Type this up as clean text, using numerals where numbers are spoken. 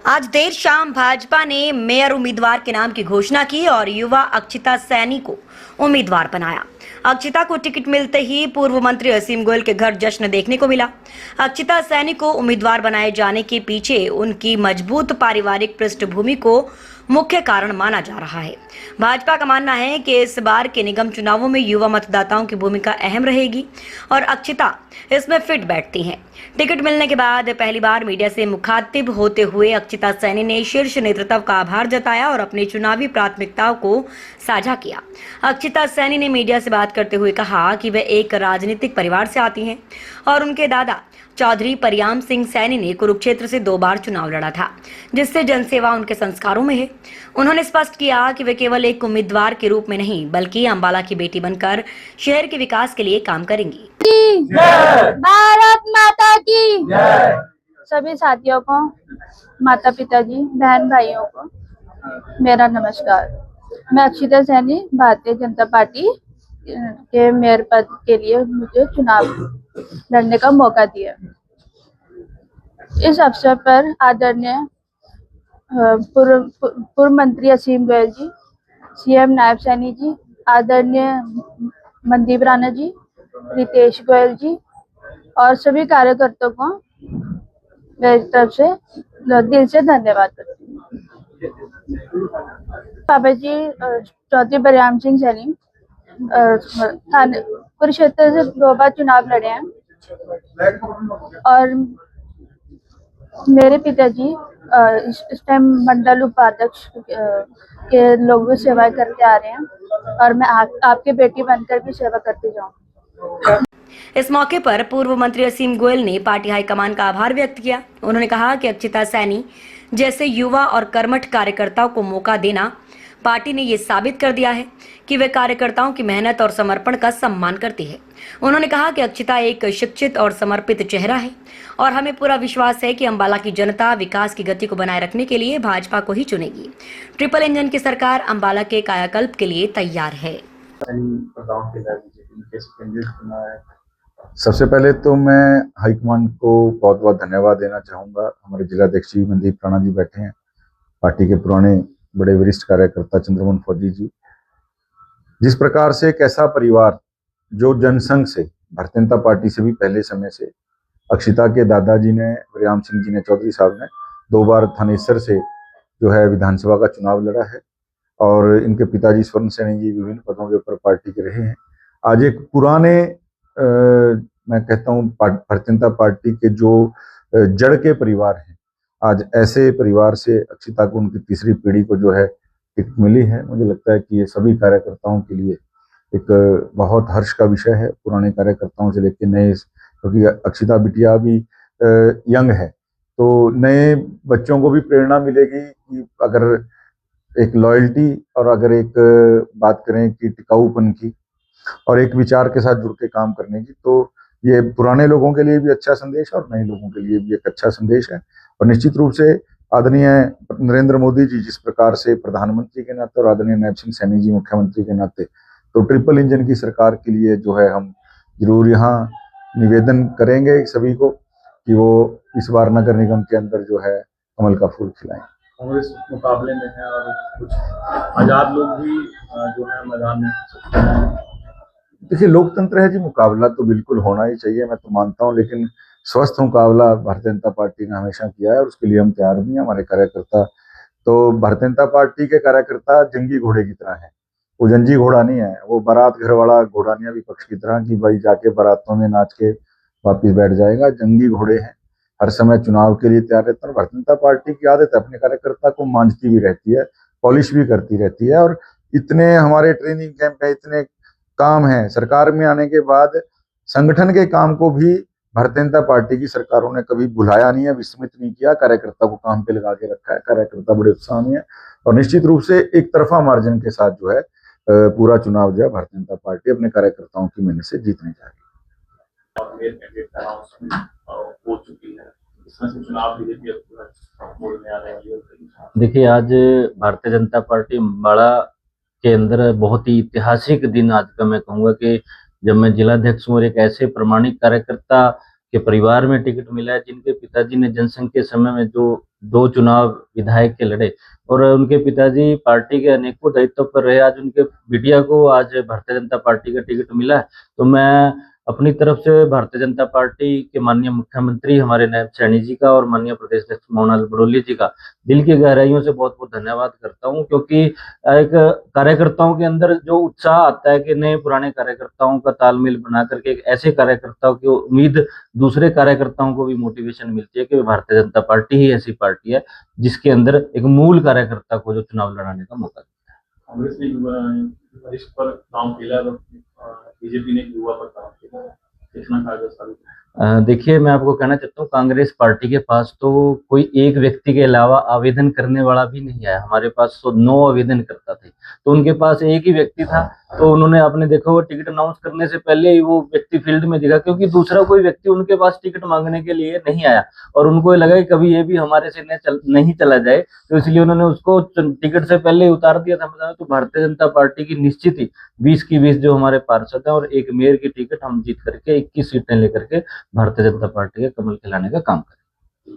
आज देर शाम भाजपा ने मेयर उम्मीदवार के नाम की घोषणा की और युवा अक्षिता सैनी को उम्मीदवार बनाया। अक्षिता को टिकट मिलते ही पूर्व मंत्री असीम गोयल के घर जश्न देखने को मिला। अक्षिता सैनी को उम्मीदवार बनाए जाने के पीछे उनकी मजबूत पारिवारिक पृष्ठभूमि को मुख्य कारण माना जा रहा है। भाजपा का मानना है कि इस बार के निगम चुनावों में युवा मतदाताओं की भूमिका अहम रहेगी और अक्षिता इसमें फिट बैठती हैं। टिकट मिलने के बाद पहली बार मीडिया से मुखातिब होते हुए अक्षिता सैनी ने शीर्ष नेतृत्व का आभार जताया और अपनी चुनावी प्राथमिकताओं को साझा किया। अक्षिता सैनी ने मीडिया से बात करते हुए कहा कि वे एक राजनीतिक परिवार से आती हैं और उनके दादा चौधरी परियाम सिंह सैनी ने कुरुक्षेत्र से 2 बार चुनाव लड़ा था, जिससे जनसेवा उनके संस्कारों में है। उन्होंने स्पष्ट किया कि वे केवल एक उम्मीदवार के रूप में नहीं बल्कि अंबाला की बेटी बनकर शहर के विकास के लिए काम करेंगी। भारत माता की सभी साथियों को, माता पिता जी, बहन भाइयों को मेरा नमस्कार। मैं अक्षिता सैनी, भारतीय जनता पार्टी के मेयर पद के लिए मुझे चुनाव लड़ने का मौका दिया। इस अवसर पर आदरणीय पूर्व मंत्री असीम गोयल जी, सीएम नायब सैनी जी, आदरणीय मनदीप राणा जी, रितेश गोयल जी और सभी कार्यकर्ताओं को मेरी तरफ से दिल से धन्यवाद करती हूँ। पापा जी चौधरी परियाम सिंह सैनी कुरुक्षेत्र से 2 बार चुनाव लड़े हैं और मेरे पिताजी इस टाइम मंडल उपाध्यक्ष के लोगों की सेवा करते आ रहे हैं और मैं आपकी बेटी बनकर भी सेवा करती जाऊँ। इस मौके पर पूर्व मंत्री असीम गोयल ने पार्टी हाईकमान का आभार व्यक्त किया। उन्होंने कहा कि अक्षिता सैनी जैसे युवा और कर्मठ कार्यकर्ताओं को मौका देना पार्टी ने ये साबित कर दिया है कि वे कार्यकर्ताओं की मेहनत और समर्पण का सम्मान करती है। उन्होंने कहा कि अक्षिता एक शिक्षित और समर्पित चेहरा है और हमें पूरा विश्वास है कि अंबाला की जनता विकास की गति को बनाए रखने के लिए भाजपा को ही चुनेगी। ट्रिपल इंजन की सरकार अंबाला के कायाकल्प के लिए तैयार है। सबसे पहले तो मैं हाईकमान को बहुत बहुत धन्यवाद देना चाहूँगा। हमारे जिलाध्यक्ष जी मनदीप राणा जी बैठे हैं, पार्टी के पुराने बड़े वरिष्ठ कार्यकर्ता चंद्रमोहन फौजी जी। जिस प्रकार से एक ऐसा परिवार जो जनसंघ से, भारतीय जनता पार्टी से भी पहले समय से, अक्षिता के दादाजी ने, परियाम सिंह जी ने, चौधरी साहब ने 2 बार थानेसर से जो है विधानसभा का चुनाव लड़ा है और इनके पिताजी स्वर्ण सैनी जी विभिन्न पदों के ऊपर पार्टी के रहे हैं। आज एक पुराने मैं कहता हूँ भारतीय जनता पार्टी के जो जड़ के परिवार हैं, आज ऐसे परिवार से अक्षिता को उनकी तीसरी पीढ़ी को जो है टिकट मिली है। मुझे लगता है कि ये सभी कार्यकर्ताओं के लिए एक बहुत हर्ष का विषय है, पुराने कार्यकर्ताओं से लेकर नए, क्योंकि अक्षिता बिटिया भी यंग है, तो नए बच्चों को भी प्रेरणा मिलेगी कि अगर एक लॉयल्टी और अगर एक बात करें कि टिकाऊपन की और एक विचार के साथ जुड़ के काम करने की, तो ये पुराने लोगों के लिए भी अच्छा संदेश है और नए लोगों के लिए भी एक अच्छा संदेश है। और निश्चित रूप से आदरणीय नरेंद्र मोदी जी जिस प्रकार से प्रधानमंत्री के नाते और आदरणीय नायब सिंह सैनी जी मुख्यमंत्री के नाते, तो ट्रिपल इंजन की सरकार के लिए जो है हम जरूर यहाँ निवेदन करेंगे सभी को कि वो इस बार नगर निगम के अंदर जो है कमल का फूल खिलाएं। कांग्रेस मुकाबले में है और कुछ आजाद लोग भी जो है मैदान में। देखिए, लोकतंत्र है जी, मुकाबला तो बिल्कुल होना ही चाहिए, मैं तो मानता हूं, लेकिन स्वस्थ मुकाबला भारतीय जनता पार्टी ने हमेशा किया है और उसके लिए हम तैयार भी हैं। हमारे कार्यकर्ता, तो भारतीय जनता पार्टी के कार्यकर्ता जंगी घोड़े की तरह हैं, वो जंजी घोड़ा नहीं है, वो बारात घर वाला घोड़ा नहीं है विपक्ष की तरह कि भाई जाके बारातों में नाच के वापिस बैठ जाएगा। जंगी घोड़े हैं, हर समय चुनाव के लिए तैयार रहता है। भारतीय जनता पार्टी की आदत है अपने कार्यकर्ता को मांझती भी रहती है, पॉलिश भी करती रहती है और इतने हमारे ट्रेनिंग कैंप है, इतने काम है। सरकार में आने के बाद संगठन के काम को भी भारतीय जनता पार्टी की सरकारों ने कभी भुलाया नहीं है, विस्मृत नहीं किया, कार्यकर्ता को काम पे लगा के रखा है। कार्यकर्ता बड़े उत्साह में है और निश्चित रूप से एक तरफा मार्जिन के साथ जो है पूरा चुनाव जो है भारतीय जनता पार्टी अपने कार्यकर्ताओं की मेहनत से जीतने जा रही है। देखिए, आज भारतीय जनता पार्टी अंबाला के अंदर बहुत ही ऐतिहासिक दिन आज का मैं कहूँगा कि जब मैं जिलाध्यक्ष हूँ और एक ऐसे प्रमाणिक कार्यकर्ता के परिवार में टिकट मिला है, जिनके पिताजी ने जनसंघ के समय में जो 2 चुनाव विधायक के लड़े और उनके पिताजी पार्टी के अनेकों दायित्व पर रहे। आज उनके बिटिया को आज भारतीय जनता पार्टी का टिकट मिला है, तो मैं अपनी तरफ से भारतीय जनता पार्टी के माननीय मुख्यमंत्री हमारे नायब सैनी जी का और माननीय प्रदेश अध्यक्ष मोहनलाल बड़ौली जी का दिल की गहराइयों से बहुत बहुत धन्यवाद करता हूं, क्योंकि एक कार्यकर्ताओं के अंदर जो उत्साह आता है कि नए पुराने कार्यकर्ताओं का तालमेल बना करके एक ऐसे कार्यकर्ताओं की उम्मीद दूसरे कार्यकर्ताओं को भी मोटिवेशन मिलती है कि भारतीय जनता पार्टी ही ऐसी पार्टी है जिसके अंदर एक मूल कार्यकर्ता को जो चुनाव लड़ाने का मौका देता है। कांग्रेस ने वरिष्ठ पर काम किया और बीजेपी ने युवा पर काम किया, कितना फायदा साबित हुआ? देखिए, मैं आपको कहना चाहता हूँ, कांग्रेस पार्टी के पास तो कोई एक व्यक्ति के अलावा आवेदन करने वाला भी नहीं है। हमारे पास तो 9 आवेदन करता थे, तो उनके पास एक ही व्यक्ति था, तो उन्होंने आपने देखा वो टिकट अनाउंस करने से पहले ही वो व्यक्ति फील्ड में दिखा, क्योंकि दूसरा कोई व्यक्ति उनके पास टिकट मांगने के लिए नहीं आया और उनको लगा कि कभी ये भी हमारे से नहीं चला जाए, तो इसलिए उन्होंने उसको टिकट से पहले ही उतार दिया था। तो भारतीय जनता पार्टी की निश्चित ही 20 की 20 जो हमारे पार्षद हैं और एक मेयर की टिकट हम जीत करके 21 सीटें लेकर के भारतीय जनता पार्टी के कमल खिलाने का काम करें।